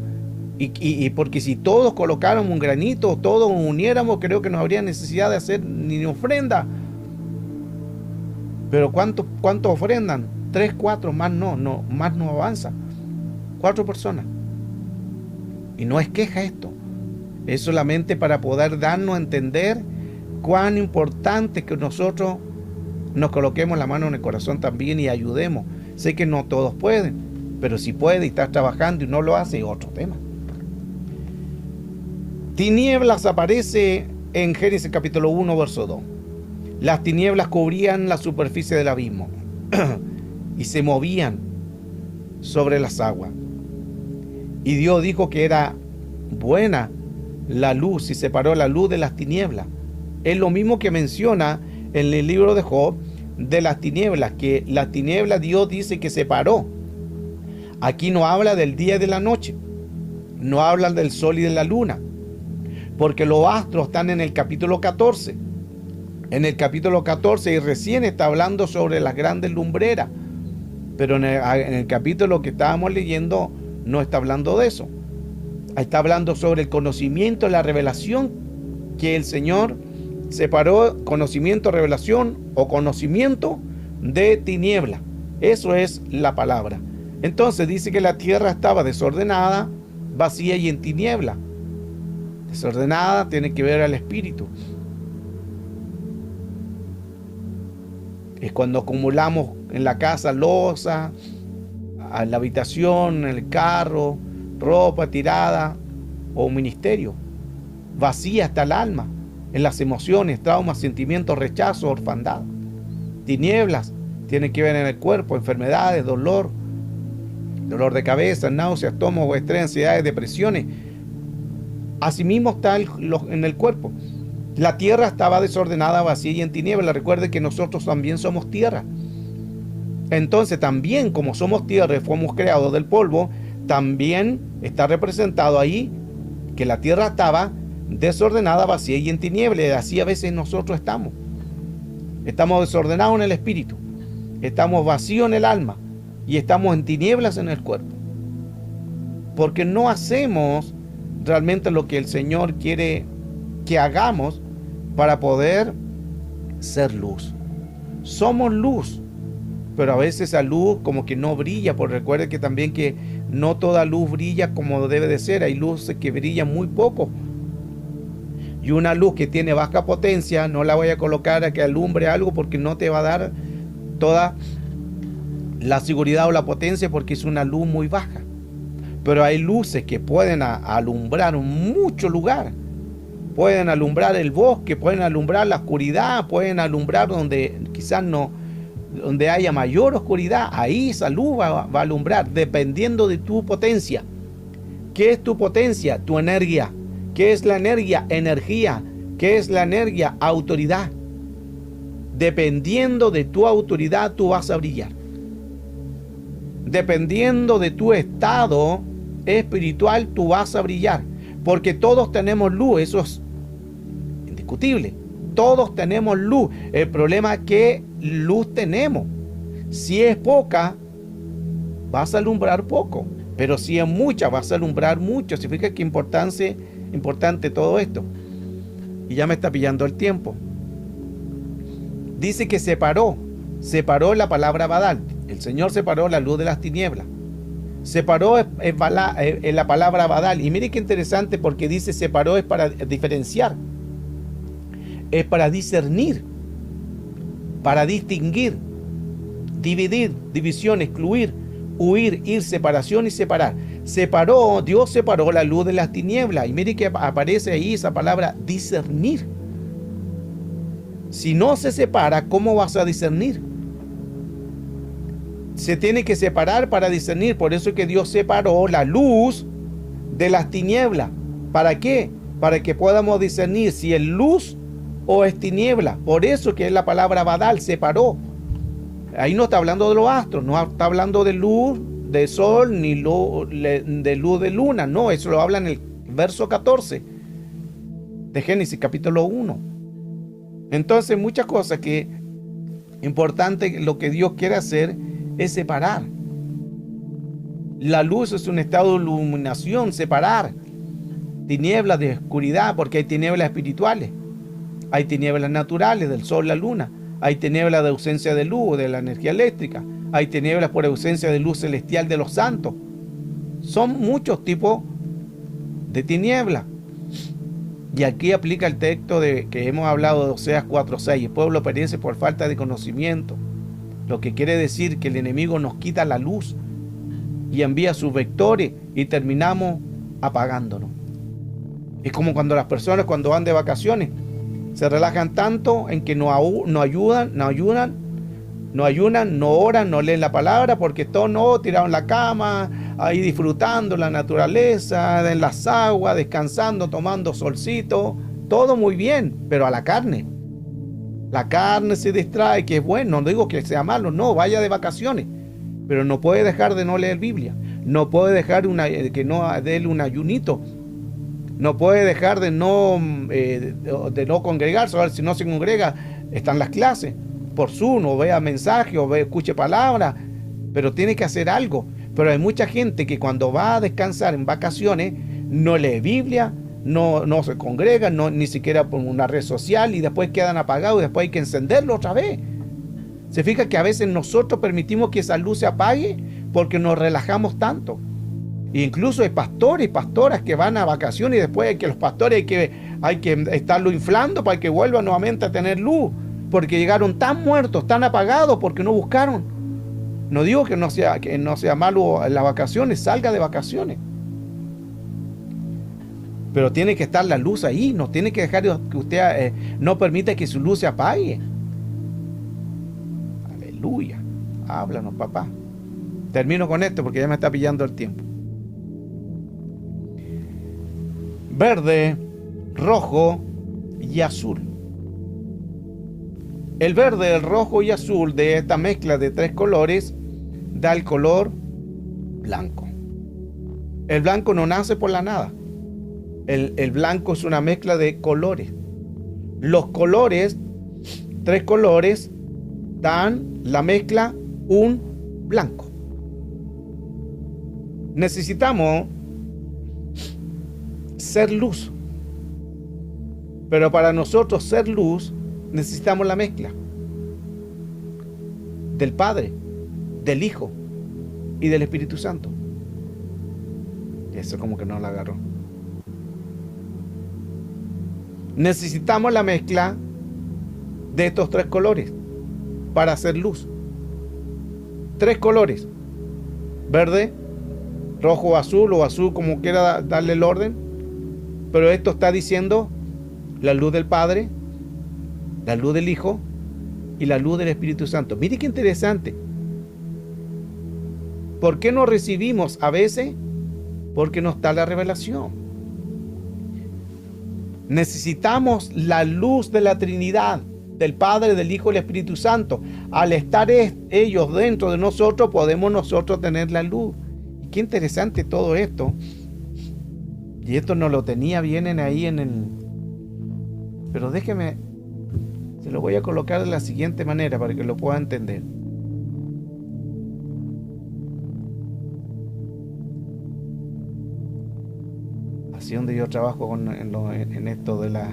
Y porque si todos colocáramos un granito, todos uniéramos, creo que no habría necesidad de hacer ni ofrenda. Pero ¿cuánto ofrendan? 3, 4, más no avanza. 4 personas. Y no es queja esto. Es solamente para poder darnos a entender cuán importante es que nosotros nos coloquemos la mano en el corazón también y ayudemos. Sé que no todos pueden, pero si puede y estás trabajando y no lo hace, es otro tema. Tinieblas aparece en Génesis capítulo 1, verso 2. Las tinieblas cubrían la superficie del abismo y se movían sobre las aguas. Y Dios dijo que era buena la luz y separó la luz de las tinieblas. Es lo mismo que menciona en el libro de Job de las tinieblas, que las tinieblas Dios dice que separó. Aquí no habla del día y de la noche, no habla del sol y de la luna, porque los astros están en el capítulo 14. En el capítulo 14 y recién está hablando sobre las grandes lumbreras, pero en el capítulo que estábamos leyendo no está hablando de eso. Está hablando sobre el conocimiento, la revelación que el Señor separó, conocimiento, revelación o conocimiento de tiniebla. Eso es la palabra. Entonces dice que la tierra estaba desordenada, vacía y en tiniebla. Desordenada tiene que ver al espíritu. Es cuando acumulamos en la casa loza, en la habitación, en el carro, ropa tirada o ministerio. Vacía está el alma, en las emociones, traumas, sentimientos, rechazo, orfandad. Tinieblas tienen que ver en el cuerpo, enfermedades, dolor de cabeza, náuseas, estómago, estrés, ansiedades, depresiones. Asimismo está en el cuerpo. La tierra estaba desordenada, vacía y en tiniebla. Recuerde que nosotros también somos tierra. Entonces también, como somos tierra y fuimos creados del polvo, también está representado ahí que la tierra estaba desordenada, vacía y en tiniebla. Y así a veces nosotros estamos. Estamos desordenados en el espíritu, estamos vacíos en el alma y estamos en tinieblas en el cuerpo. Porque no hacemos realmente lo que el Señor quiere que hagamos para poder ser luz. Somos luz, pero a veces esa luz como que no brilla, porque recuerde que también que no toda luz brilla como debe de ser. Hay luces que brillan muy poco. Y una luz que tiene baja potencia, no la voy a colocar a que alumbre algo porque no te va a dar toda la seguridad o la potencia porque es una luz muy baja. Pero hay luces que pueden alumbrar mucho lugar. Pueden alumbrar el bosque, pueden alumbrar la oscuridad, pueden alumbrar donde quizás no, donde haya mayor oscuridad. Ahí esa luz va a alumbrar dependiendo de tu potencia. ¿Qué es tu potencia? Tu energía. ¿Qué es la energía? Energía. ¿Qué es la energía? Autoridad. Dependiendo de tu autoridad, tú vas a brillar. Dependiendo de tu estado espiritual, tú vas a brillar. Porque todos tenemos luz, eso es indiscutible. Todos tenemos luz. El problema es qué luz tenemos. Si es poca, vas a alumbrar poco. Pero si es mucha, vas a alumbrar mucho. ¿Se fija qué importante todo esto? Y ya me está pillando el tiempo. Dice que separó la palabra Badal. El Señor separó la luz de las tinieblas. Separó en la palabra Badal. Y mire qué interesante, porque dice separó es para diferenciar. Es para discernir, para distinguir, dividir, división, excluir, huir, ir, separación y separar. Separó, Dios separó la luz de las tinieblas. Y mire que aparece ahí esa palabra discernir. Si no se separa, ¿cómo vas a discernir? Se tiene que separar para discernir. Por eso es que Dios separó la luz de las tinieblas. ¿Para qué? Para que podamos discernir si es luz o es tiniebla. Por eso que es la palabra Badal, separó. Ahí no está hablando de los astros, no está hablando de luz de sol, ni de luz de luna. No, eso lo habla en el verso 14 de Génesis capítulo 1. Entonces muchas cosas que importante, lo que Dios quiere hacer es separar. La luz es un estado de iluminación, separar tinieblas de oscuridad, porque hay tinieblas espirituales, hay tinieblas naturales del sol, la luna, hay tinieblas de ausencia de luz, de la energía eléctrica, hay tinieblas por ausencia de luz celestial de los santos. Son muchos tipos de tinieblas. Y aquí aplica el texto que hemos hablado de Oseas 4:6. El pueblo perece por falta de conocimiento. Lo que quiere decir que el enemigo nos quita la luz y envía sus vectores y terminamos apagándonos. Es como cuando las personas cuando van de vacaciones se relajan tanto en que no ayunan, no oran, no leen la palabra, porque todos no tiraron la cama, ahí disfrutando la naturaleza, en las aguas, descansando, tomando solcito, todo muy bien, pero a la carne. La carne se distrae, que es bueno, no digo que sea malo, no, vaya de vacaciones, pero no puede dejar de no leer Biblia, no puede dejar que no déle un ayunito, no puede dejar de no congregarse. A ver, si no se congrega, están las clases por Zoom, o vea mensajes, o escuche palabras, pero tiene que hacer algo. Pero hay mucha gente que cuando va a descansar en vacaciones no lee Biblia, no se congrega, ni siquiera por una red social, y después quedan apagados y después hay que encenderlo otra vez. Se fija que a veces nosotros permitimos que esa luz se apague porque nos relajamos tanto. E incluso hay pastores y pastoras que van a vacaciones y después los pastores hay que estarlo inflando para que vuelvan nuevamente a tener luz, porque llegaron tan muertos, tan apagados, porque no buscaron. No digo que no sea malo las vacaciones, salga de vacaciones, pero tiene que estar la luz ahí, no tiene que dejar que usted no permita que su luz se apague. Aleluya. Háblanos, papá. Termino con esto porque ya me está pillando el tiempo. Verde, rojo y azul. El verde, el rojo y azul de esta mezcla de tres colores da el color blanco. El blanco no nace por la nada. El blanco es una mezcla de colores. Los colores, tres colores, dan la mezcla un blanco. Necesitamos ser luz. Pero para nosotros ser luz, necesitamos la mezcla del Padre, del Hijo y del Espíritu Santo. Eso como que no la agarró. Necesitamos la mezcla de estos tres colores para hacer luz. Tres colores: verde, rojo, azul, o azul, como quiera darle el orden. Pero esto está diciendo la luz del Padre, la luz del Hijo y la luz del Espíritu Santo. Mire qué interesante. ¿Por qué no recibimos a veces? Porque no está la revelación. Necesitamos la luz de la Trinidad, del Padre, del Hijo y del Espíritu Santo. Al estar ellos dentro de nosotros, podemos nosotros tener la luz. Y qué interesante todo esto. Y esto no lo tenía bien ahí en el... Pero déjeme, se lo voy a colocar de la siguiente manera para que lo pueda entender. Así donde yo trabajo en esto de las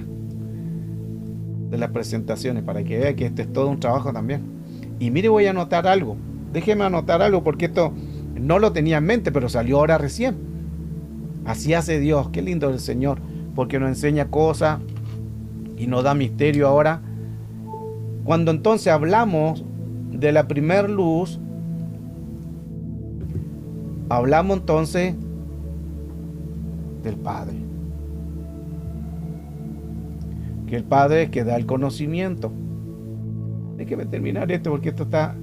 presentaciones, para que vea que este es todo un trabajo también. Y mire, voy a anotar algo. Déjeme anotar algo porque esto no lo tenía en mente, pero salió ahora recién. Así hace Dios. Qué lindo el Señor, porque nos enseña cosas y nos da misterio ahora. Cuando entonces hablamos de la primer luz, hablamos entonces del Padre. Que el Padre es que da el conocimiento. Déjeme terminar esto porque esto está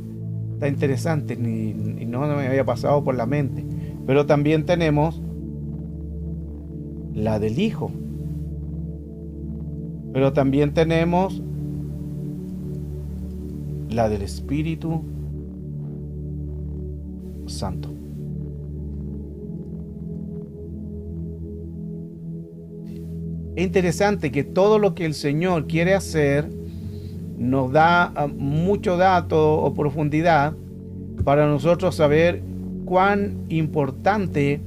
interesante y no me había pasado por la mente. Pero también tenemos la del Hijo. Pero también tenemos la del Espíritu Santo. Es interesante que todo lo que el Señor quiere hacer nos da mucho dato o profundidad para nosotros saber cuán importante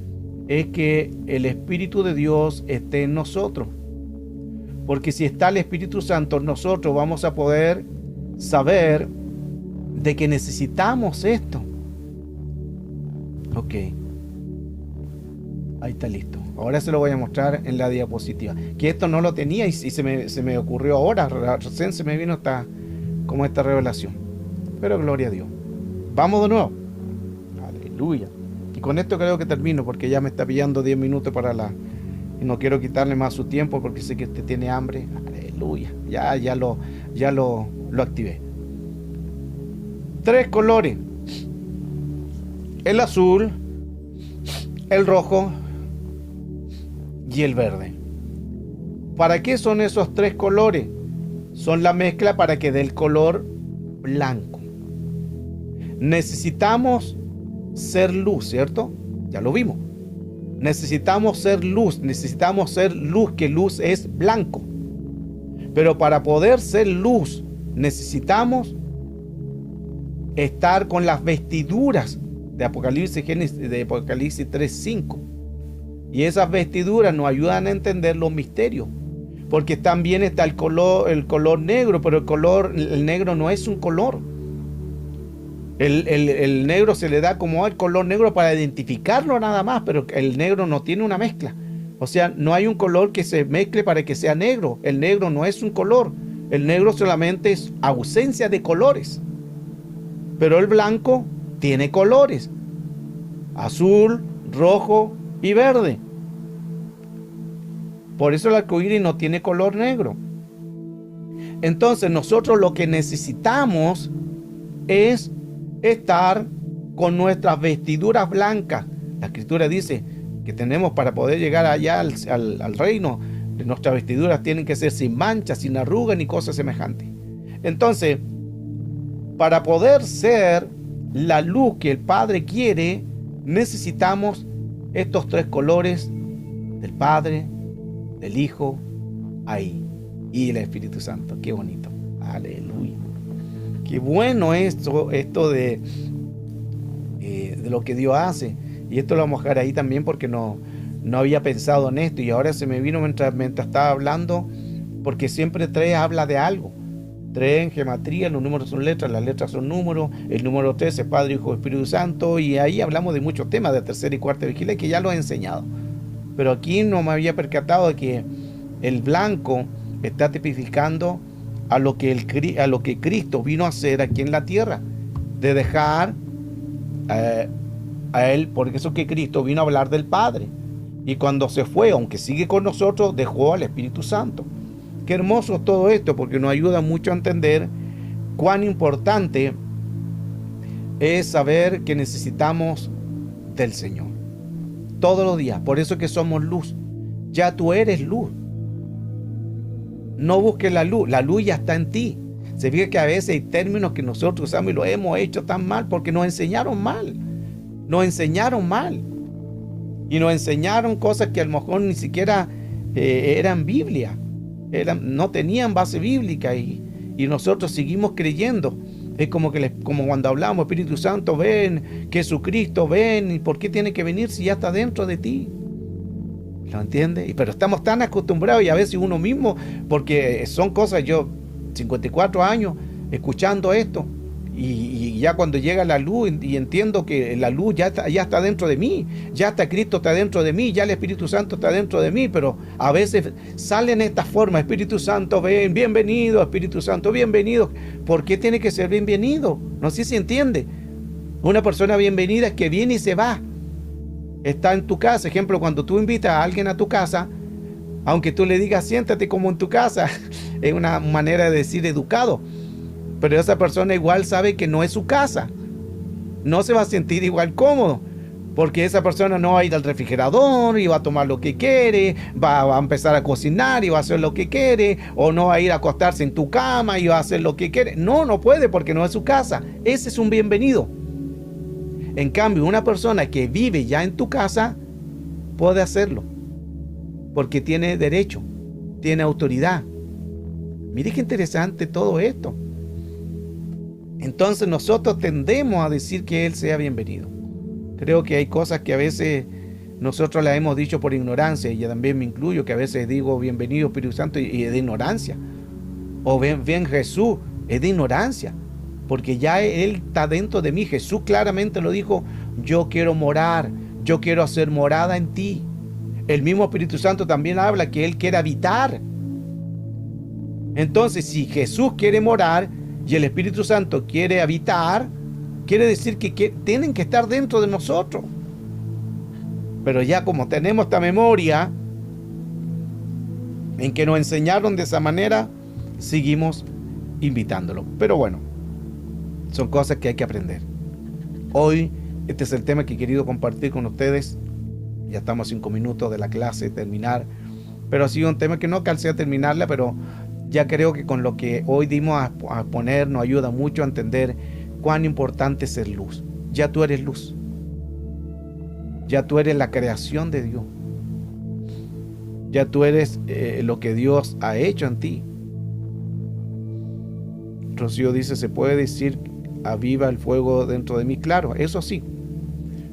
es que el Espíritu de Dios esté en nosotros. Porque si está el Espíritu Santo en nosotros, vamos a poder saber de que necesitamos esto. Ok. Ahí está listo. Ahora se lo voy a mostrar en la diapositiva. Que esto no lo tenía y se me ocurrió ahora. Recién se me vino esta revelación. Pero gloria a Dios. Vamos de nuevo. Aleluya. Y con esto creo que termino porque ya me está pillando 10 minutos y no quiero quitarle más su tiempo porque sé que usted tiene hambre. Aleluya. Ya lo activé. 3 colores. El azul, el rojo y el verde. ¿Para qué son esos 3 colores? Son la mezcla para que dé el color blanco. Necesitamos ser luz, ¿cierto? Ya lo vimos. Necesitamos ser luz, que luz es blanco. Pero para poder ser luz, necesitamos estar con las vestiduras de Apocalipsis 3:5. Y esas vestiduras nos ayudan a entender los misterios. Porque también está el color negro, pero el negro no es un color. El negro se le da como el color negro para identificarlo nada más, pero el negro no tiene una mezcla. O sea, no hay un color que se mezcle para que sea negro. El negro no es un color. El negro solamente es ausencia de colores. Pero el blanco tiene colores. Azul, rojo y verde. Por eso el arcoíris no tiene color negro. Entonces nosotros lo que necesitamos es estar con nuestras vestiduras blancas. La Escritura dice que tenemos para poder llegar allá al reino, nuestras vestiduras tienen que ser sin manchas, sin arrugas ni cosas semejantes. Entonces, para poder ser la luz que el Padre quiere, necesitamos estos 3 colores del Padre, del Hijo, ahí, y el Espíritu Santo. Qué bonito. Aleluya. Qué bueno esto de lo que Dios hace. Y esto lo vamos a dejar ahí también porque no había pensado en esto. Y ahora se me vino mientras estaba hablando, porque siempre 3 habla de algo. 3 en gematría, los números son letras, las letras son números. El número 3 es Padre, Hijo, Espíritu Santo. Y ahí hablamos de muchos temas de tercera y cuarta vigilia que ya lo he enseñado. Pero aquí no me había percatado de que el blanco está tipificando a lo que Cristo vino a hacer aquí en la tierra, de dejar a Él, porque eso que Cristo vino a hablar del Padre, y cuando se fue, aunque sigue con nosotros, dejó al Espíritu Santo. Qué hermoso todo esto, porque nos ayuda mucho a entender cuán importante es saber que necesitamos del Señor todos los días. Por eso que somos luz. Ya tú eres luz. No busques la luz ya está en ti. Se fija que a veces hay términos que nosotros usamos y lo hemos hecho tan mal porque nos enseñaron mal. Y nos enseñaron cosas que a lo mejor ni siquiera eran Biblia. No tenían base bíblica y nosotros seguimos creyendo. Es como cuando hablamos, Espíritu Santo, ven, Jesucristo, ven. ¿Y por qué tiene que venir si ya está dentro de ti? ¿Lo entiendes? Pero estamos tan acostumbrados y a veces uno mismo, porque son cosas, yo 54 años escuchando esto y ya cuando llega la luz y entiendo que la luz ya está dentro de mí, ya está Cristo está dentro de mí, ya el Espíritu Santo está dentro de mí, pero a veces salen estas formas, Espíritu Santo, ven, bienvenido, Espíritu Santo, bienvenido. ¿Por qué tiene que ser bienvenido? No sé si entiende. Una persona bienvenida es que viene y se va. Está en tu casa. Ejemplo, cuando tú invitas a alguien a tu casa, aunque tú le digas siéntate como en tu casa, es una manera de decir educado, pero esa persona igual sabe que no es su casa, no se va a sentir igual cómodo, porque esa persona no va a ir al refrigerador y va a tomar lo que quiere, va a empezar a cocinar y va a hacer lo que quiere, o no va a ir a acostarse en tu cama y va a hacer lo que quiere. No puede porque no es su casa. Ese es un bienvenido. En cambio, una persona que vive ya en tu casa puede hacerlo porque tiene derecho. tiene autoridad. Mire qué interesante todo esto. Entonces nosotros tendemos a decir que Él sea bienvenido. Creo que hay cosas que a veces nosotros las hemos dicho por ignorancia, y yo también me incluyo, que a veces digo bienvenido Espíritu Santo y es de ignorancia. O ven Jesús, es de ignorancia, porque ya Él está dentro de mí. Jesús claramente lo dijo: yo quiero morar, yo quiero hacer morada en ti. El mismo Espíritu Santo también habla que Él quiere habitar. Entonces, si Jesús quiere morar y el Espíritu Santo quiere habitar, quiere decir que tienen que estar dentro de nosotros. Pero ya como tenemos esta memoria en que nos enseñaron de esa manera, seguimos invitándolo. Pero bueno, son cosas que hay que aprender. Hoy, este es el tema que he querido compartir con ustedes. Ya estamos a 5 minutos de la clase, terminar. Pero ha sido un tema que no alcancé a terminarla, pero ya creo que con lo que hoy dimos a poner nos ayuda mucho a entender cuán importante es ser luz. Ya tú eres luz. Ya tú eres la creación de Dios. Ya tú eres lo que Dios ha hecho en ti. Rocío dice: ¿se puede decir aviva el fuego dentro de mí? Claro, eso sí.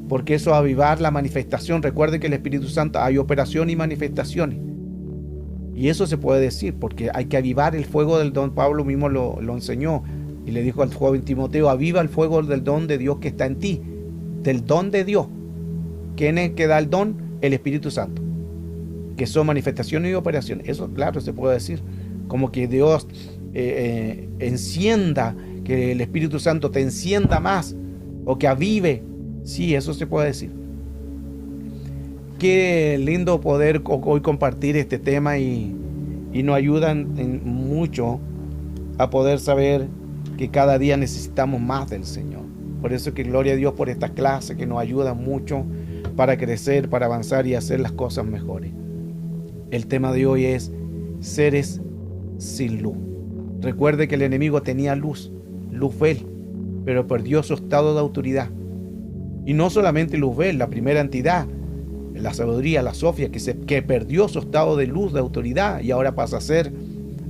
Porque eso es avivar la manifestación. Recuerde que el Espíritu Santo hay operación y manifestaciones. Y eso se puede decir, porque hay que avivar el fuego del don. Pablo mismo lo enseñó y le dijo al joven Timoteo: aviva el fuego del don de Dios que está en ti, del don de Dios. ¿Quién es el que da el don? El Espíritu Santo, que son manifestaciones y operaciones. Eso, claro, se puede decir, como que Dios encienda, que el Espíritu Santo te encienda más, o que avive. Sí, eso se puede decir. Qué lindo poder hoy compartir este tema y nos ayudan mucho a poder saber que cada día necesitamos más del Señor. Por eso que gloria a Dios por estas clases que nos ayudan mucho para crecer, para avanzar y hacer las cosas mejores. El tema de hoy es seres sin luz. Recuerde que el enemigo tenía luz Luzbel, pero perdió su estado de autoridad. Y no solamente Luzbel, la primera entidad, la sabiduría, la Sofía, que perdió su estado de luz, de autoridad, y ahora pasa a ser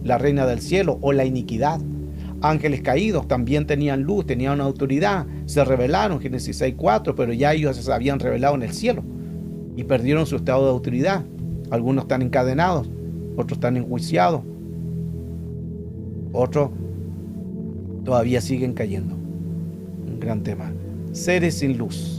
la reina del cielo o la iniquidad. Ángeles caídos también tenían luz, tenían una autoridad, se rebelaron, Génesis 6:4, pero ya ellos se habían revelado en el cielo y perdieron su estado de autoridad. Algunos están encadenados, otros están enjuiciados, otros todavía siguen cayendo. Un gran tema. Seres sin luz.